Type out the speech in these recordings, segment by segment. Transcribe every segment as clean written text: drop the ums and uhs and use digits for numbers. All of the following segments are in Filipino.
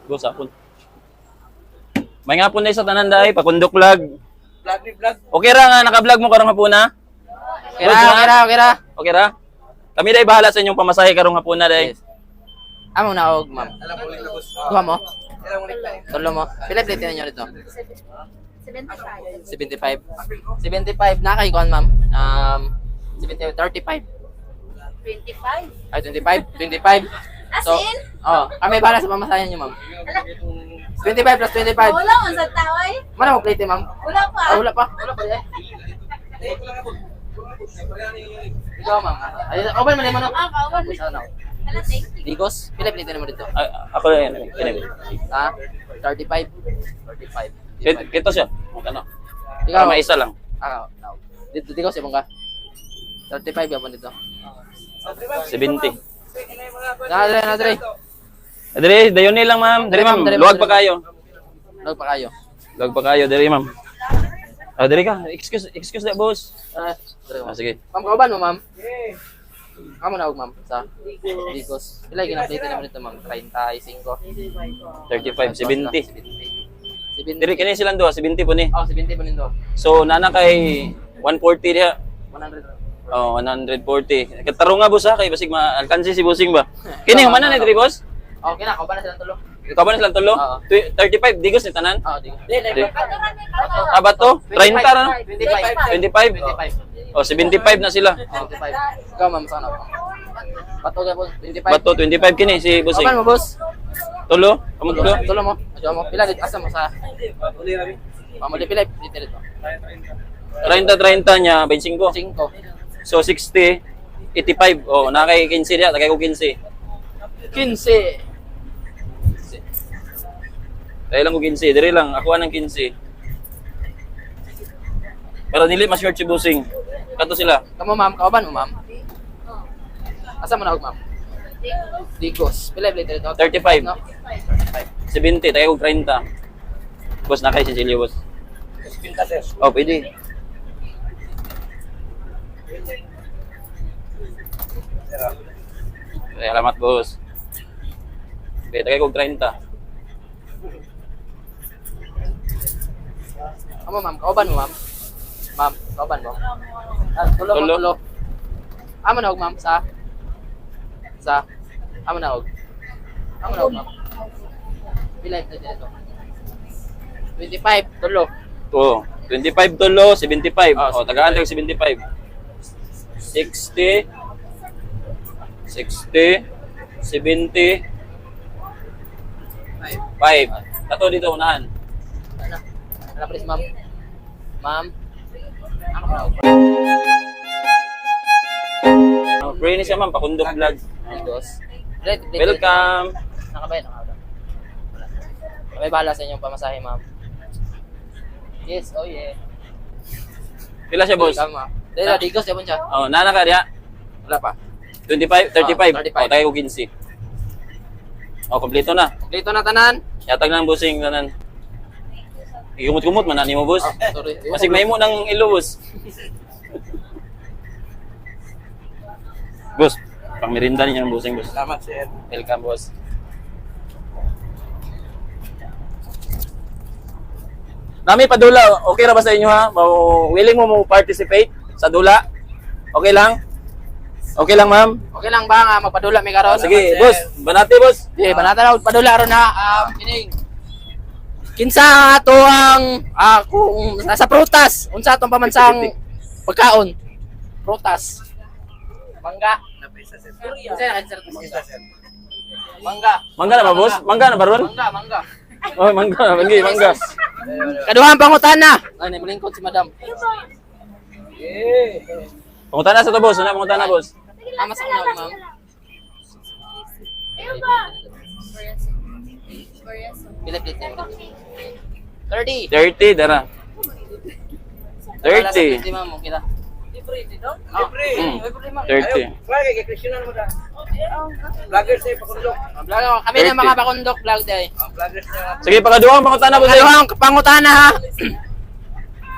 Boss, hapon. May nga po na sa tanan dahi, pakundok vlog. Vlog. Okay ra nga, naka-vlog mo karong hapon na? Okay ra. Okay ra? Kami dahi bahala sa inyong pamasahe karong hapon na dahi. Yes. Amo na og, ma'am. Duha mo? Tulo mo? Pila plate ninyo dito? 75. 75 na kay kuan, ma'am. 75, 35. 25. Ay, 25. As So, in? kami bahala sa pamasahe niyo, ma'am. 25 plus 25. Wala man sa taway. Mana mo plate, ma'am? Wala pa. Ah, wala pa. Ikaw, ma'am. Ay, open mo naman, no? Kawan. Ano? Ala, thank you. Digos? Pila plate mo dito? Ako na yan. Ha? 35. 35. Kito siya. Ano? Ikaw? May isa lang. No. Dito, digos, ibang ka? 35 yapon dito. 70. Nadre. Dere, dayon ni lang ma'am. Dere ma'am, luwag pa kayo. Luwag pa kayo. Luwag pa kayo, dere ma'am. Dere ka. Excuse that boss. Dre, ma'am. Sige. Ma'am, kauban mo, ma'am? Amo na, ma'am. Sa digos. Pila gina-plate naman dito, ma'am? 35. 35, 70. 70. Dere kini silang duha, 70 po ni. 70 po nindo. So nana kay 140 diha. 100. Oh, 140. Kataro nga boss ha kay basig ma-alkansi si bossing ba. Kini human na ni diri boss. Okay na, kauban na silang tulo. Ikaw ba na silang tulo? Oo. 35 digos ni tanan. Digos. Bato? 30 ra no? 25. 25. Oh, 75 na sila. 25. Ikaw, ma'am, sana po. Bato ka po, 25. Bato 25 kini si bossing. Kauban mo, boss? Tulo? Amo tulo? Tulo mo. Adyo mo. Pila dito asa mo sa Mamuli pila dito dito. 30 niya 25. 5. So 60 85. Oh, na kay 15 diha, tagay ko 15. 15. Dahil lang ko 15, diri lang ako ng 15. Pero dili ma-short si bossing. Kato sila. Kamu, ma'am, kauban mo, ma'am. Asa mo na og, ma'am? Digos. Pila dito dito? 35. No? 70, tagay ko 30. Boss na kay Cecilio boss. Oh, pwede. Salamat boss. Okay, tagay ko 30. Kamu, ma'am, kauban mo, ma'am. Ma'am, kauban mo. Tulo mo, Tulo. tulo. Amo na og, ma'am, sa amo na og. Amo na og, ma'am. Pila dito dito? 25, tulo. Oh, 25 tulo, 75. Oh, Oh, tagaan tayo 75. 60 70 5. Tato dito unahan. Ano? Ano, please, ma'am? Ma'am? Amo na og. Oh, pray ni siya ma'am, pakundok vlog. Digos. Welcome. Nakabayad, nakabayad. Wala. Kami bahala sa inyong pamasahe, ma'am. Yes, oh yeah. Pila siya boss? Tama. Dito, digos, yapon siya. Oh, nana ka diha. Wala pa. 25, 35. 35. Oh, tayo ko 15. Oh, kompleto na. Dito na tanan. Yatag na ang bossing tanan. Igumot-gumot man na nimo boss. Sorry. Masig mahimo ng ilo boss. Boss, pang merinda niyo ng bossing boss. Salamat, sir. Welcome boss. Nami padula, okay ra ba sa inyo ha? Willing mo participate sa dula? Okay lang? Okay lang ma'am? Okay lang ba nga magpadula mi karon? Sige, boss. Banati boss. Di, banata na padula ron na. Kining. Kinsa ato ang kung nasa prutas, unsa atong pamansang pagkaon? Prutas. Mangga. Unsa na kinsa to mangga? Mangga. Mangga na ba boss? Mangga na ba ron? Mangga. Oh, mangga, mangga. Kaduhang pangutana. Ay, malingkod si madam. Pangutan na sa to boss, na pangutan na boss. Tama sa una, ma'am. Ayun ba? Pila plate niyo? 30. 30 dara. 30. 30, ma'am, okay na. Mm. Libre, 30. Kami na mga pakundok vlog day. Sige, pakaduhang pangutan na boss. Kaduhang pangutana ha.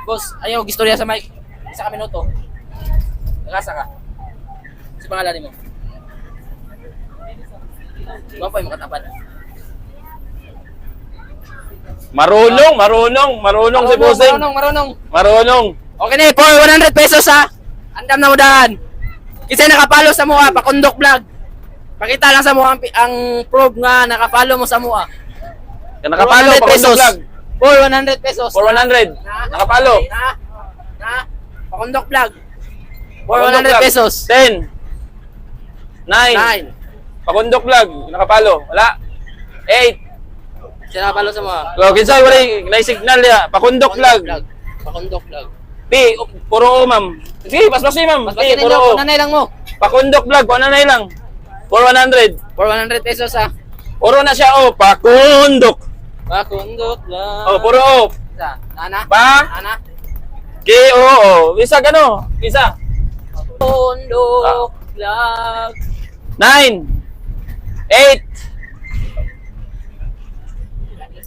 Boss, ayaw gistorya sa mic. Isa ka minuto. Nagasa ka. Si pangalan mo. Ano po yung makatapan? Marunong si Bossing. Marunong. Okay na, for 100 pesos ha. Andam na mo daan. Kasi nakapalo sa mua, pakundok vlog. Pakita lang sa mua ang proof nga nakapalo mo sa mua. Yan, nakapalo, 100 pesos. Pakundok Vlog. For 100 pesos. For 100. Nakapalo. Pakundok vlog. For Pakundok 100 Vlog. pesos. 10. 9. 9. Pakundok Vlog. Nakapalo. Wala. 8. Siya nakapalo sa mua. So, kinsay wala na-signal ya. Pakundok Vlog. Pakundok vlog. P, puro O, ma'am. Sige, paspasin, ma'am. Mas P, bakit puro O. ninyo, nanay lang mo. Pakundok Vlog, nanay lang. For 100. For 100 pesos ha. Puro na siya O. Pakundok. Pakundok vlog. O, puro O. Isa. Nana? Pa. Nana? K-O-O. Isa gano. Isa. Pakundok vlog. 9. 8.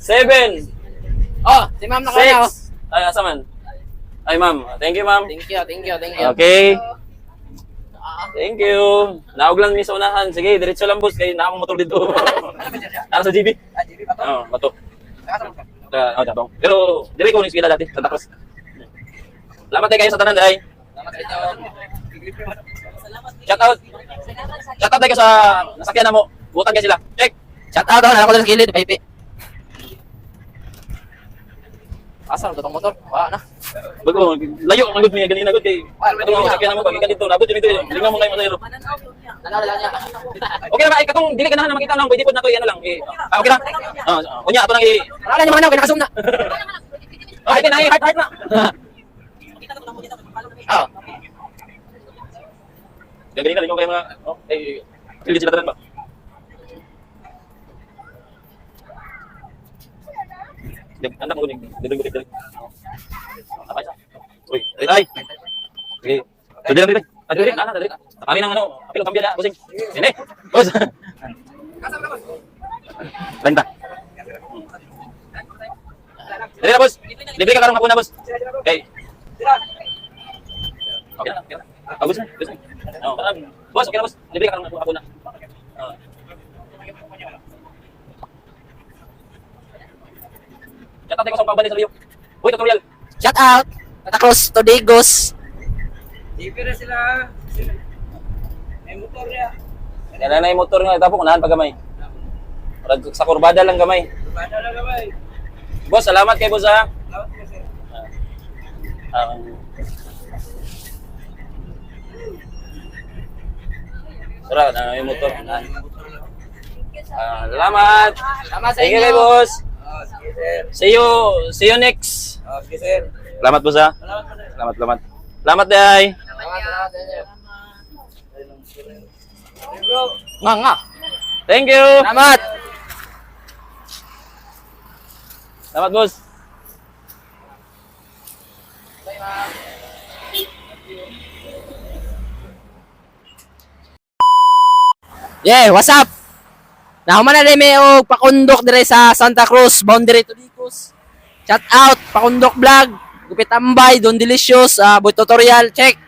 7. Oh, si ma'am na kaya. 6. Ay, asa man? Ay, ma'am. Thank you, ma'am. Thank you. Okay. Thank you. Naog lang ni sa unahan. Sige, diretso lang, boss. Kaya na akong motor dito. Nara sa GB? Oo, bato. Dabang. Pero, dire ko ni sila dati. Santa Cruz. Salamat tayo kayo sa tanan, day. Shout out. Shout out tayo sa nasakyan na mo. Butan kayo sila. Check. Shout out ako na sa kilid, pipi. Asa ang motor? Wala na. Bago, layo ang good niya ganina good kay. Ito mo sakyan na mo pag ikan dito. Nabot dito. Lingaw mo kayo masayro. Nanalo lang niya. Okay na ba? Katong dili ka na makita lang. Pwede po na to ano lang. Okay na. Unya ato nang Wala na yung mga nakasum na. okay na heart na. Oh. Ganina lingaw kayo mga pili sila tanan ba? Anak mo dito. Apa isa? Uy, ay. Sige. Dali lang dito. Dali. Kami nang apil kambya da, bossing. Ini. Boss. Lenta. Dali na, boss. Libre ka karong hapon na, boss. Okay. Okay na. Boss na. Boss, okay na, boss. Libre ka karong hapon na. Shout out ko sa pambalik sa liyo. Uy, tutorial. Shout out. Natacross to Digos. Dipira sila. May motor ya. Yan na yung motor nga. Tapos unahan pa gamay. Sa kurbada lang gamay. Bada na gamay. Boss, salamat kay boss ha. Lawat mo sir. Sura, na yung motor. Salamat. Salamat sa Thank you inyo. kay boss. Sige sir. See you next. Okay sir. Salamat boss ha. Salamat po sir. Salamat. Salamat day. Salamat sa inyo. Bro. Nga. Thank you. Salamat. Salamat boss. Yeah, what's up? Nahuman na rin may pakundok dire sa Santa Cruz, boundary to Digos. Shout out, pakundok vlog, Gupit Ambay, Don Delicious, boy tutorial, check.